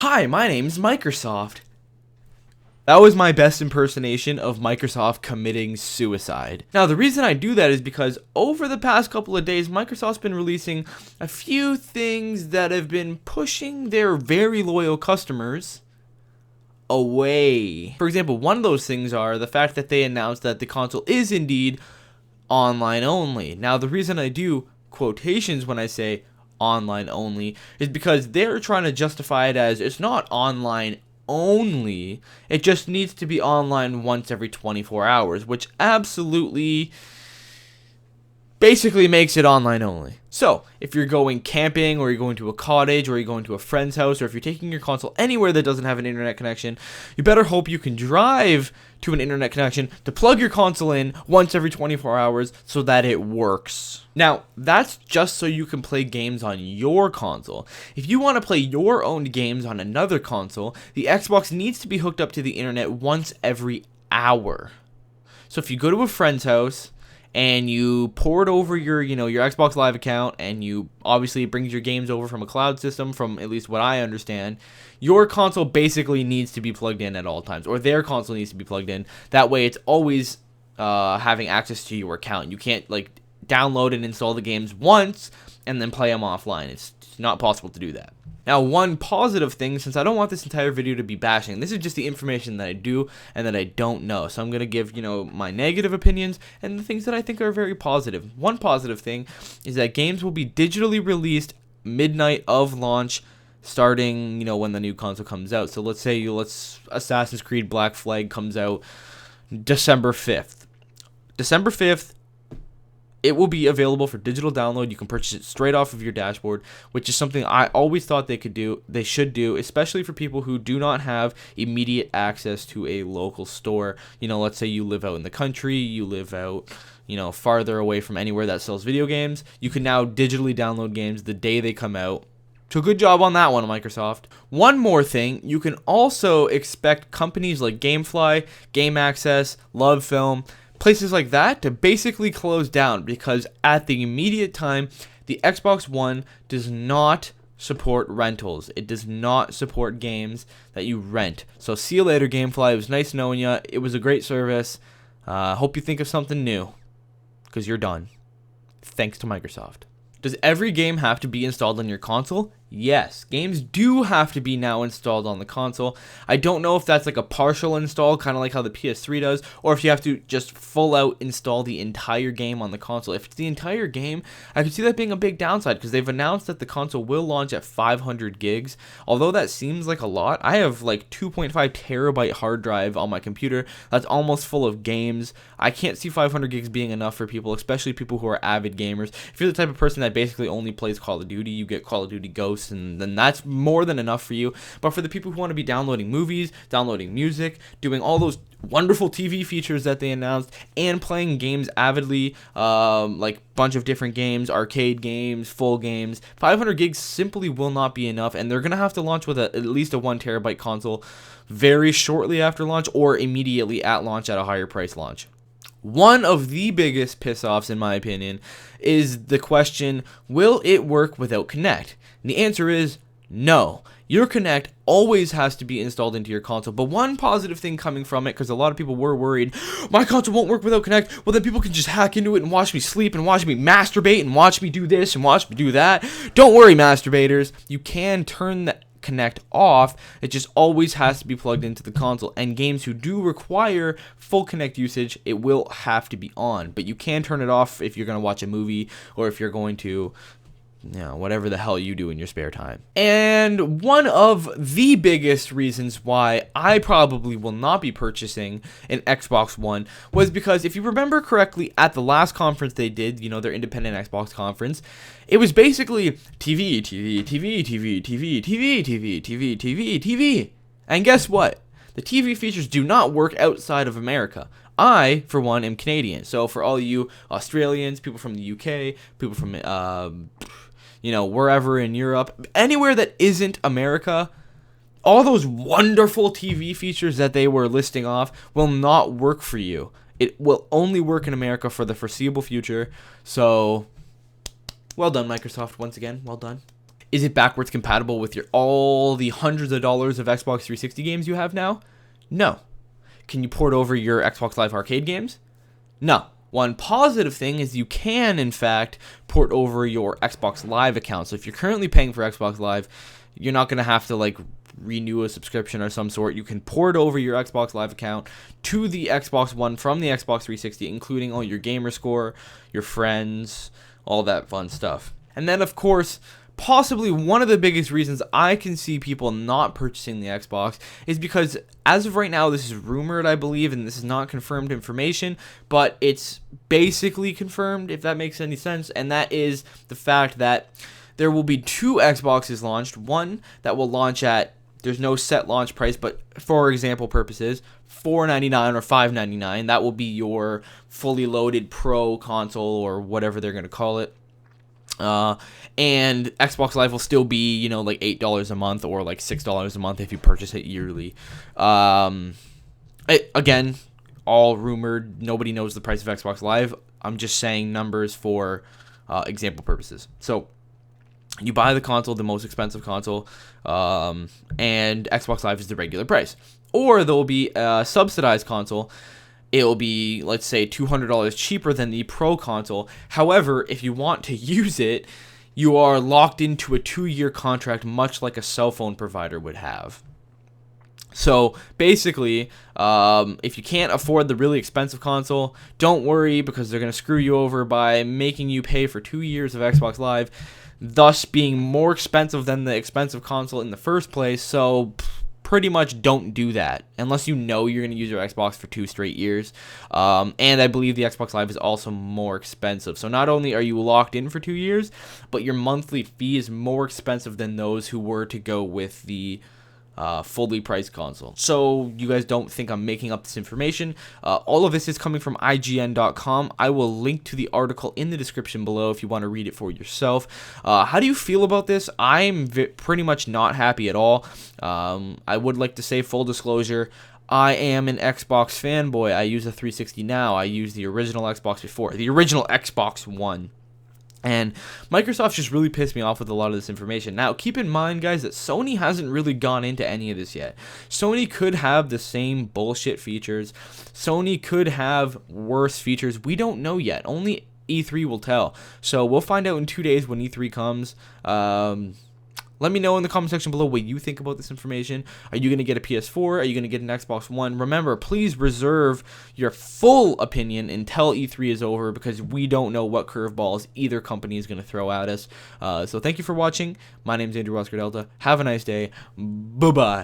Hi, my name's Microsoft. That was my best impersonation of Microsoft committing suicide. Now, the reason I do that is because over the past couple of days, Microsoft's been releasing a few things that have been pushing their very loyal customers away. For example, one of those things are the fact that they announced that the console is indeed online only. Now, the reason I do quotations when I say online only is because they're trying to justify it as it's not online only, it just needs to be online once every 24 hours, which absolutely basically makes it online only. So, if you're going camping, or you're going to a cottage, or you're going to a friend's house, or if you're taking your console anywhere that doesn't have an internet connection, you better hope you can drive to an internet connection to plug your console in once every 24 hours so that it works. Now, that's just so you can play games on your console. If you want to play your own games on another console, the Xbox needs to be hooked up to the internet once every hour. So if you go to a friend's house and you port over your Xbox Live account, and you obviously it brings your games over from a cloud system, from at least what I understand, your console basically needs to be plugged in at all times, or their console needs to be plugged in. That way it's always having access to your account. You can't download and install the games once and then play them offline. It's not possible to do that. Now, one positive thing, since I don't want this entire video to be bashing, this is just the information that I do and that I don't know. So I'm going to give, my negative opinions and the things that I think are very positive. One positive thing is that games will be digitally released midnight of launch, starting, when the new console comes out. So let's say Assassin's Creed Black Flag comes out December 5th. December 5th, it will be available for digital download. You can purchase it straight off of your dashboard, which is something I always thought they should do, especially for people who do not have immediate access to a local store. Let's say you live out in the country, you live out, farther away from anywhere that sells video games. You can now digitally download games the day they come out. So good job on that one, Microsoft. One more thing, you can also expect companies like GameFly, Game Access, LoveFilm, places like that to basically close down, because at the immediate time, the Xbox One does not support rentals. It does not support games that you rent. So see you later, GameFly. It was nice knowing you. It was a great service. Hope you think of something new, because you're done. Thanks to Microsoft. Does every game have to be installed on your console? Yes, games do have to be now installed on the console. I don't know if that's like a partial install, kind of like how the PS3 does, or if you have to just full out install the entire game on the console. If it's the entire game, I could see that being a big downside, because they've announced that the console will launch at 500 gigs. Although that seems like a lot, I have like 2.5 terabyte hard drive on my computer that's almost full of games. I can't see 500 gigs being enough for people, especially people who are avid gamers. If you're the type of person that basically only plays Call of Duty, you get Call of Duty Ghosts, and then that's more than enough for you. But for the people who want to be downloading movies, downloading music, doing all those wonderful TV features that they announced, and playing games avidly, like bunch of different games, arcade games, full games, 500 gigs simply will not be enough, and they're gonna have to launch with at least a 1 terabyte console very shortly after launch, or immediately at launch at a higher price launch. One of the biggest piss-offs, in my opinion, is the question, will it work without Kinect? And the answer is no. Your Kinect always has to be installed into your console. But one positive thing coming from it, because a lot of people were worried, my console won't work without Kinect. Well, then people can just hack into it and watch me sleep and watch me masturbate and watch me do this and watch me do that. Don't worry, masturbators. You can turn the Kinect off. It just always has to be plugged into the console, and games who do require full Kinect usage, it will have to be on. But you can turn it off if you're going to watch a movie, or if you're going to whatever the hell you do in your spare time. And one of the biggest reasons why I probably will not be purchasing an Xbox One was because, if you remember correctly, at the last conference they did, their independent Xbox conference, it was basically TV, TV, TV, TV, TV, TV, TV, TV, TV, TV. And guess what? The TV features do not work outside of America. I, for one, am Canadian. So for all you Australians, people from the UK, people from wherever in Europe, anywhere that isn't America, all those wonderful TV features that they were listing off will not work for you. It will only work in America for the foreseeable future. So, well done, Microsoft, once again. Well done. Is it backwards compatible with all the hundreds of dollars of Xbox 360 games you have now? No. Can you port over your Xbox Live Arcade games? No. One positive thing is you can, in fact, port over your Xbox Live account. So if you're currently paying for Xbox Live, you're not going to have to like renew a subscription or some sort. You can port over your Xbox Live account to the Xbox One from the Xbox 360, including all your gamer score, your friends, all that fun stuff. And then, of course, possibly one of the biggest reasons I can see people not purchasing the Xbox is because, as of right now, this is rumored, I believe, and this is not confirmed information, but it's basically confirmed, if that makes any sense, and that is the fact that there will be 2 Xboxes launched. One that will launch at, there's no set launch price, but for example purposes, $4.99 or $5.99. That will be your fully loaded Pro console or whatever they're going to call it. And Xbox Live will still be, you know, like $8 a month or like $6 a month if you purchase it yearly. Again, all rumored. Nobody knows the price of Xbox Live. I'm just saying numbers for example purposes. So you buy the console, the most expensive console, and Xbox Live is the regular price. Or there will be a subsidized console. It will be, let's say, $200 cheaper than the Pro console. However, if you want to use it, you are locked into a 2-year contract, much like a cell phone provider would have. So basically, if you can't afford the really expensive console, don't worry, because they're going to screw you over by making you pay for 2 years of Xbox Live, thus being more expensive than the expensive console in the first place. So pretty much don't do that unless you know you're going to use your Xbox for 2 straight years. And I believe the Xbox Live is also more expensive. So not only are you locked in for 2 years, but your monthly fee is more expensive than those who were to go with the fully priced console. So you guys don't think I'm making up this information. All of this is coming from IGN.com. I will link to the article in the description below if you want to read it for yourself. How do you feel about this? I'm pretty much not happy at all. I would like to say, full disclosure, I am an Xbox fanboy. I use a 360 now. I use the original Xbox before, the original Xbox One. And Microsoft just really pissed me off with a lot of this information. Now, keep in mind, guys, that Sony hasn't really gone into any of this yet. Sony could have the same bullshit features. Sony could have worse features. We don't know yet. Only E3 will tell. So we'll find out in 2 days when E3 comes. Let me know in the comment section below what you think about this information. Are you going to get a PS4? Are you going to get an Xbox One? Remember, please reserve your full opinion until E3 is over, because we don't know what curveballs either company is going to throw at us. So thank you for watching. My name is Andrew Oscar Delta. Have a nice day. Bye-bye.